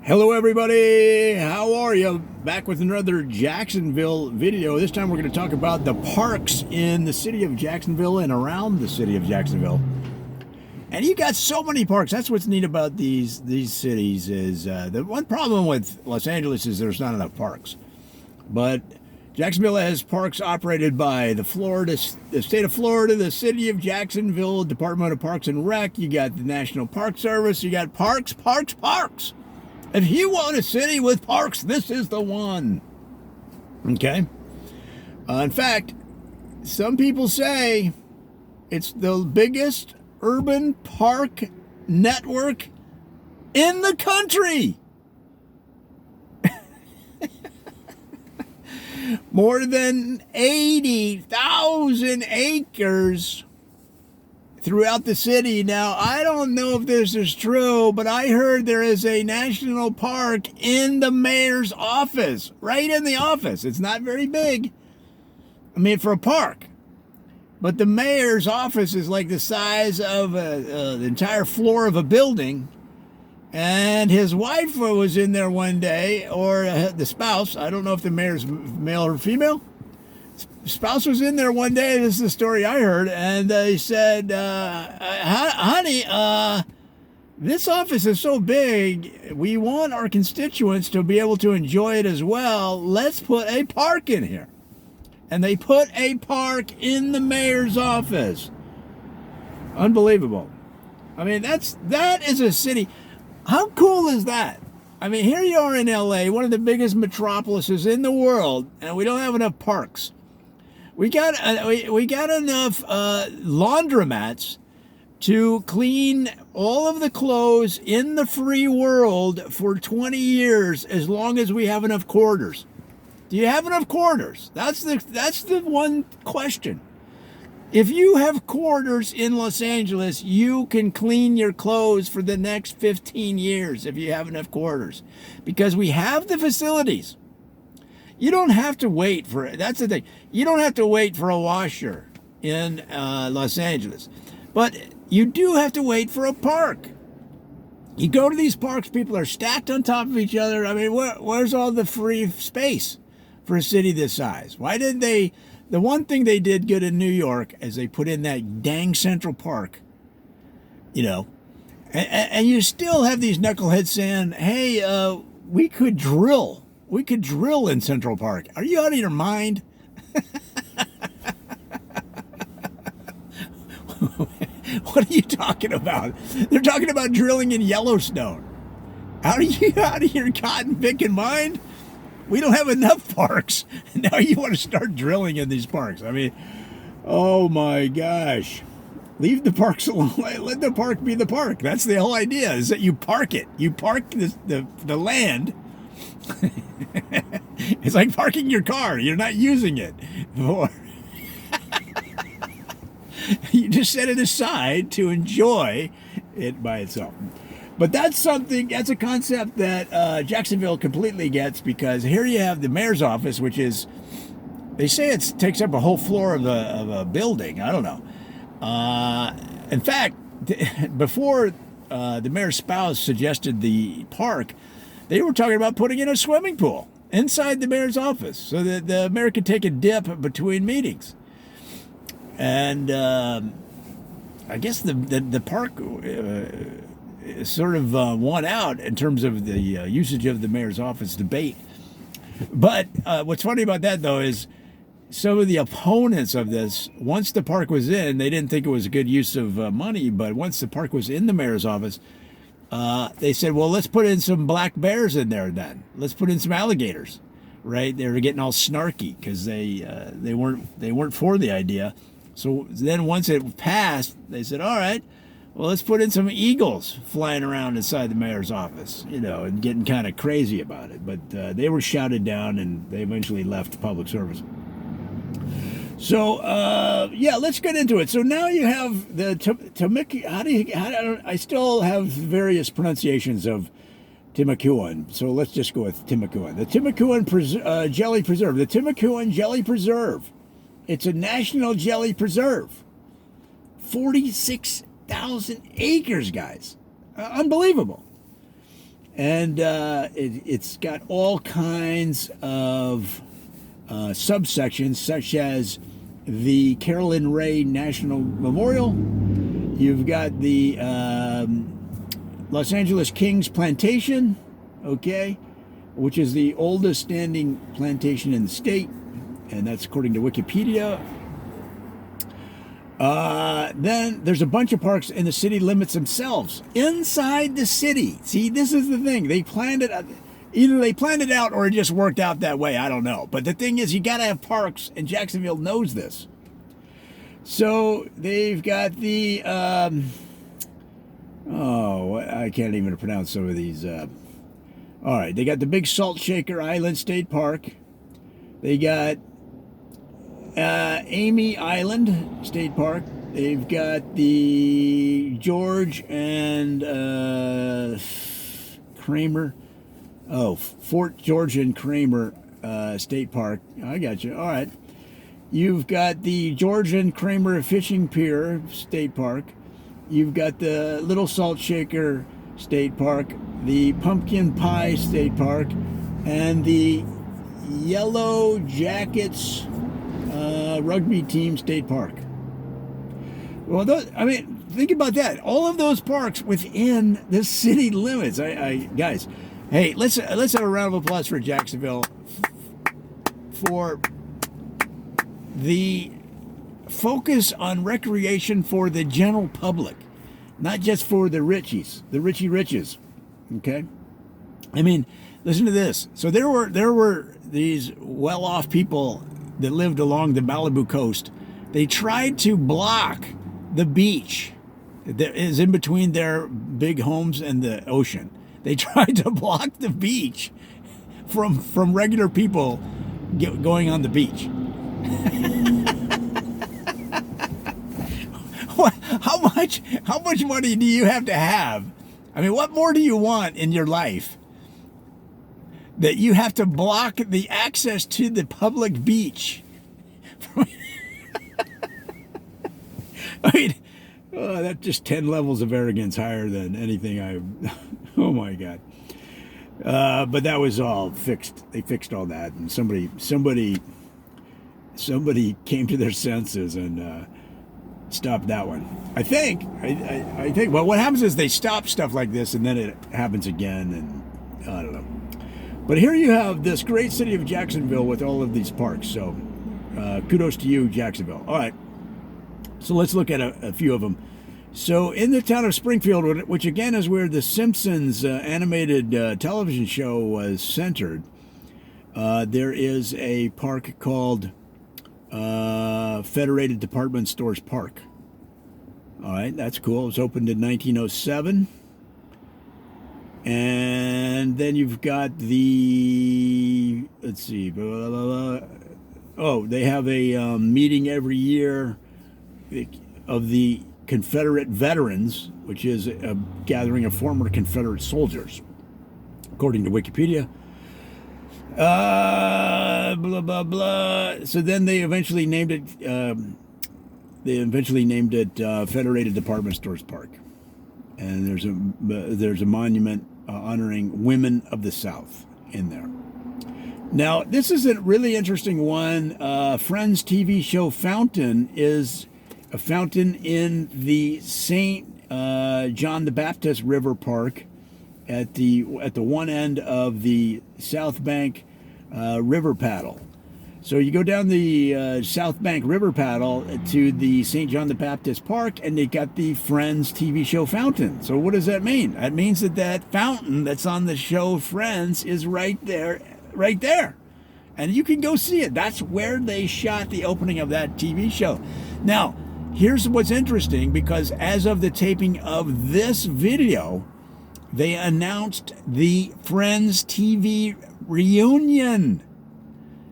Hello everybody, how are you? Back with another Jacksonville video. This time we're going to talk about the parks in the city of Jacksonville and around the city of Jacksonville. And you got so many parks. That's what's neat about these cities is the one problem with Los Angeles is there's not enough parks. But Jacksonville has parks operated by the state of Florida, the city of Jacksonville, Department of Parks and Rec. You got the National Park Service. You got parks. If you want a city with parks, this is the one. Okay? In fact, some people say it's the biggest urban park network in the country. More than 80,000 acres throughout the city. Now, I don't know if this is true, but I heard there is a national park in the mayor's office, right in the office. It's not very big, I mean, for a park. But the mayor's office is like the size of the entire floor of a building. And his wife was in there one day, or the spouse. I don't know if the mayor's male or female. Spouse was in there one day. This is the story I heard, and he said, honey, this office is so big, we want our constituents to be able to enjoy it as well. Let's put a park in here. And they put a park in the mayor's office. Unbelievable. I mean, that is a city. How cool is that? I mean, here you are in LA, one of the biggest metropolises in the world, and we don't have enough parks. We got enough laundromats to clean all of the clothes in the free world for 20 years, as long as we have enough quarters. Do you have enough quarters? That's the one question. If you have quarters in Los Angeles, you can clean your clothes for the next 15 years if you have enough quarters, because we have the facilities. You don't have to wait for it. That's the thing. You don't have to wait for a washer in Los Angeles. But you do have to wait for a park. You go to these parks, people are stacked on top of each other. I mean, where's all the free space for a city this size? Why didn't they? The one thing they did good in New York is they put in that dang Central Park, you know. And you still have these knuckleheads saying, hey, we could drill. We could drill in Central Park. Are you out of your mind? What are you talking about? They're talking about drilling in Yellowstone. Are you out of your cotton picking mind? We don't have enough parks. Now you want to start drilling in these parks. I mean, oh my gosh. Leave the parks alone. Let the park be the park. That's the whole idea, is that you park it. You park the land. It's like parking your car. You're not using it. You just set it aside to enjoy it by itself. But that's a concept that Jacksonville completely gets, because here you have the mayor's office, which is, they say it takes up a whole floor of a building. I don't know. In fact, before the mayor's spouse suggested the park, they were talking about putting in a swimming pool inside the mayor's office so that the mayor could take a dip between meetings. And I guess the park sort of won out in terms of the usage of the mayor's office debate. But what's funny about that, though, is some of the opponents of this, once the park was in, they didn't think it was a good use of money. But once the park was in the mayor's office, they said, well, let's put in some black bears in there then. Let's put in some alligators, right? They were getting all snarky because they weren't for the idea. So then once it passed, they said, all right, well, let's put in some eagles flying around inside the mayor's office, you know, and getting kind of crazy about it. But they were shouted down, and they eventually left public service. So, yeah, let's get into it. So now you have the Timucuan. I still have various pronunciations of Timucuan. So let's just go with Timucuan. The Timucuan Jelly Preserve. The Timucuan Jelly Preserve. It's a national jelly preserve. 46,000 acres, guys. Unbelievable. And it's got all kinds of subsections, such as the Carolyn Ray National Memorial. You've got the Los Angeles Kings Plantation, okay, which is the oldest standing plantation in the state, and that's according to Wikipedia. Then there's a bunch of parks in the city limits themselves, inside the city. See, this is the thing. They planned it. Either they planned it out or it just worked out that way. I don't know. But the thing is, you got to have parks, and Jacksonville knows this. So they've got the, I can't even pronounce some of these. All right, they got the Big Salt Shaker Island State Park. They got Amy Island State Park. They've got the George and Kramer. Oh, Fort George and Kramer State Park. I got you. All right. You've got the George and Kramer Fishing Pier State Park. You've got the Little Salt Shaker State Park, the Pumpkin Pie State Park, and the Yellow Jackets Rugby Team State Park. Well, think about that. All of those parks within the city limits. Guys, hey, let's have a round of applause for Jacksonville for the focus on recreation for the general public, not just for the richies, the richie riches. Okay, I mean, listen to this. So there were these well-off people that lived along the Malibu coast. They tried to block the beach that is in between their big homes and the ocean. They tried to block the beach from regular people going on the beach. How much money do you have to have? I mean, what more do you want in your life that you have to block the access to the public beach? I mean, that's just 10 levels of arrogance higher than anything oh my God. But that was all fixed. They fixed all that, and somebody came to their senses and stopped that one. I think. Well, what happens is they stop stuff like this, and then it happens again, and I don't know. But here you have this great city of Jacksonville with all of these parks. So, kudos to you, Jacksonville. All right. So let's look at a few of them. So in the town of Springfield, which again is where the Simpsons animated television show was centered, there is a park called Federated Department Stores Park. All right, that's cool. It was opened in 1907. And then you've got the, let's see, blah, blah, blah. Oh, they have a meeting every year of the Confederate Veterans, which is a gathering of former Confederate soldiers, according to Wikipedia. Blah blah blah. So then they eventually named it. Federated Department Stores Park, and there's a monument honoring women of the South in there. Now, this is a really interesting one. Friends TV show fountain is a fountain in the St. John the Baptist River Park at the one end of the South Bank River Paddle. So you go down the South Bank River Paddle to the St. John the Baptist Park, and they got the Friends TV show fountain. So what does that mean? That means that fountain that's on the show Friends is right there. And you can go see it. That's where they shot the opening of that TV show. Now, here's what's interesting, because as of the taping of this video, they announced the Friends TV reunion.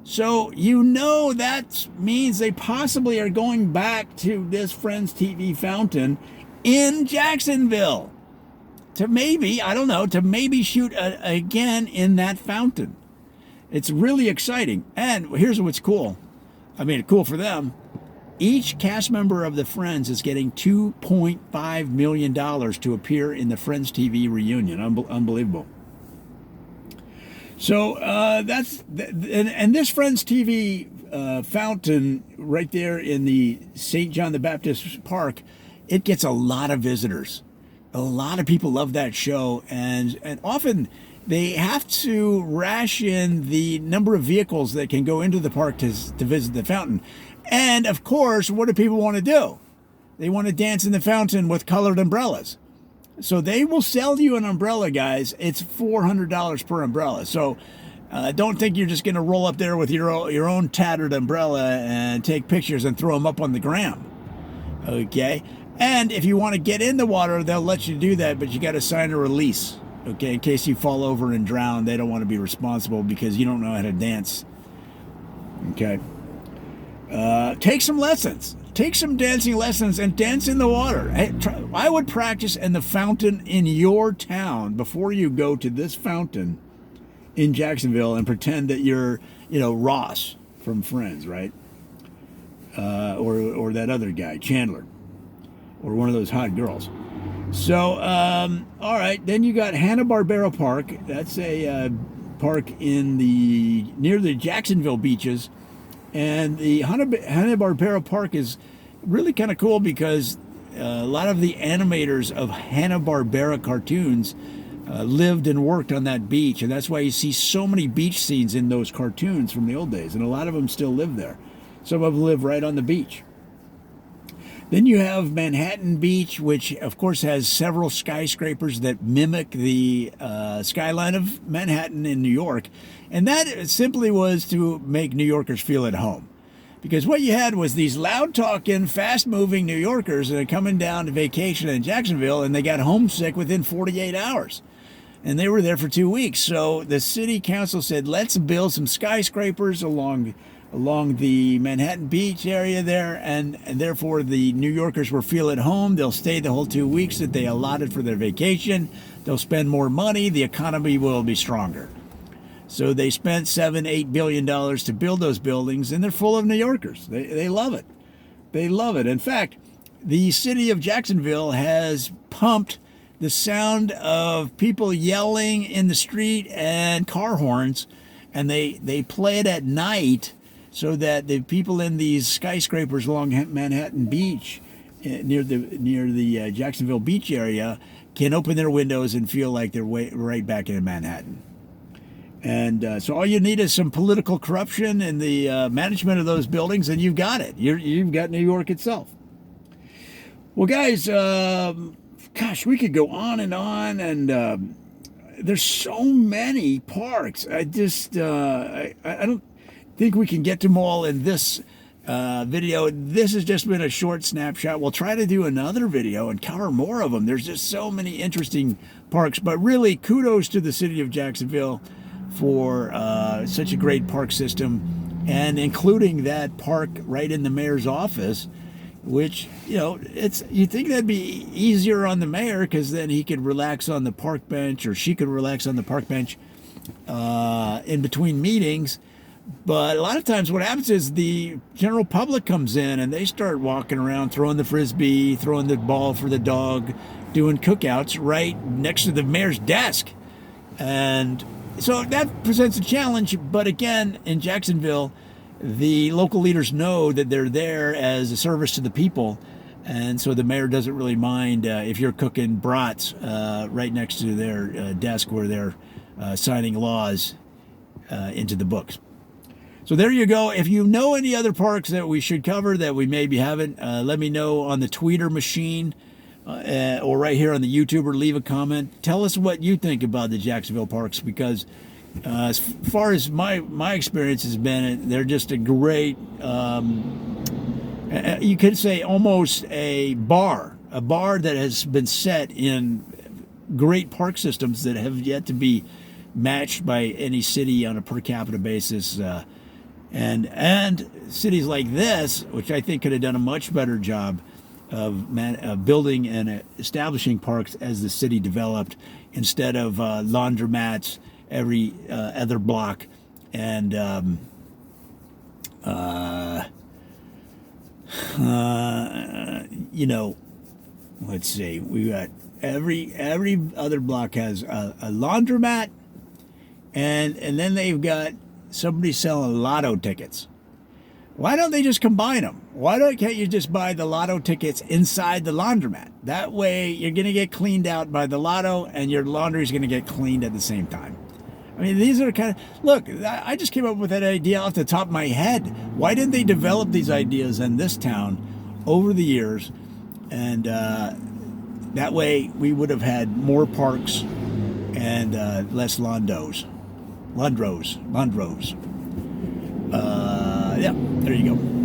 So that means they possibly are going back to this Friends TV fountain in Jacksonville to maybe shoot again in that fountain. It's really exciting. And here's what's cool. I mean, cool for them. Each cast member of the Friends is getting $2.5 million to appear in the Friends TV reunion. Unbelievable. So and this Friends TV fountain right there in the St. John the Baptist Park, it gets a lot of visitors. A lot of people love that show, and often they have to ration the number of vehicles that can go into the park to visit the fountain. And of course, what do people want to do? They want to dance in the fountain with colored umbrellas. So they will sell you an umbrella, guys. It's $400 per umbrella. So don't think you're just going to roll up there with your own tattered umbrella and take pictures and throw them up on the gram. Okay? And if you want to get in the water, they'll let you do that, but you got to sign a release. Okay? In case you fall over and drown, they don't want to be responsible because you don't know how to dance. Okay? Take some lessons. Take some dancing lessons and dance in the water. I would practice in the fountain in your town before you go to this fountain in Jacksonville and pretend that you're, Ross from Friends, right? Or that other guy, Chandler, or one of those hot girls. So, all right, then you got Hanna-Barbera Park. That's a park near the Jacksonville beaches. And the Hanna-Barbera Park is really kind of cool because a lot of the animators of Hanna-Barbera cartoons lived and worked on that beach. And that's why you see so many beach scenes in those cartoons from the old days. And a lot of them still live there. Some of them live right on the beach. Then you have Manhattan Beach, which of course has several skyscrapers that mimic the skyline of Manhattan in New York. And that simply was to make New Yorkers feel at home. Because what you had was these loud-talking, fast-moving New Yorkers that are coming down to vacation in Jacksonville, and they got homesick within 48 hours. And they were there for 2 weeks. So the city council said, let's build some skyscrapers along the Manhattan Beach area there, and therefore the New Yorkers will feel at home. They'll stay the whole 2 weeks that they allotted for their vacation. They'll spend more money. The economy will be stronger. So they spent $7-8 billion to build those buildings, and they're full of New Yorkers. They love it. They love it. In fact, the city of Jacksonville has pumped the sound of people yelling in the street and car horns, and they play it at night so that the people in these skyscrapers along Manhattan Beach, near the Jacksonville Beach area, can open their windows and feel like they're right back in Manhattan. And so all you need is some political corruption in the management of those buildings, and you've got it. You've got New York itself. Well, guys, gosh, we could go on, and there's so many parks. I don't think we can get to them all in this video. This has just been a short snapshot. We'll try to do another video and cover more of them. There's just so many interesting parks. But really, kudos to the city of Jacksonville for such a great park system, and including that park right in the mayor's office, which, you'd think that'd be easier on the mayor because then he could relax on the park bench, or she could relax on the park bench in between meetings. But a lot of times what happens is the general public comes in and they start walking around, throwing the frisbee, throwing the ball for the dog, doing cookouts right next to the mayor's desk. And so that presents a challenge. But again, in Jacksonville, the local leaders know that they're there as a service to the people. And so the mayor doesn't really mind if you're cooking brats right next to their desk where they're signing laws into the books. So there you go. If you know any other parks that we should cover that we maybe haven't, let me know on the Tweeter machine or right here on the YouTube, or leave a comment. Tell us what you think about the Jacksonville parks, because as far as my experience has been, they're just a great, you could say almost a bar that has been set in great park systems that have yet to be matched by any city on a per capita basis. And cities like this, which I think could have done a much better job of building and establishing parks as the city developed, instead of laundromats every other block, and let's see, we got every other block has a laundromat and then they've got somebody selling lotto tickets. Why don't they just combine them? Can't you just buy the lotto tickets inside the laundromat? That way you're going to get cleaned out by the lotto and your laundry's going to get cleaned at the same time. I mean, these are kind of, look, I just came up with that idea off the top of my head. Why didn't they develop these ideas in this town over the years? And that way we would have had more parks and less Londros. Yeah, there you go.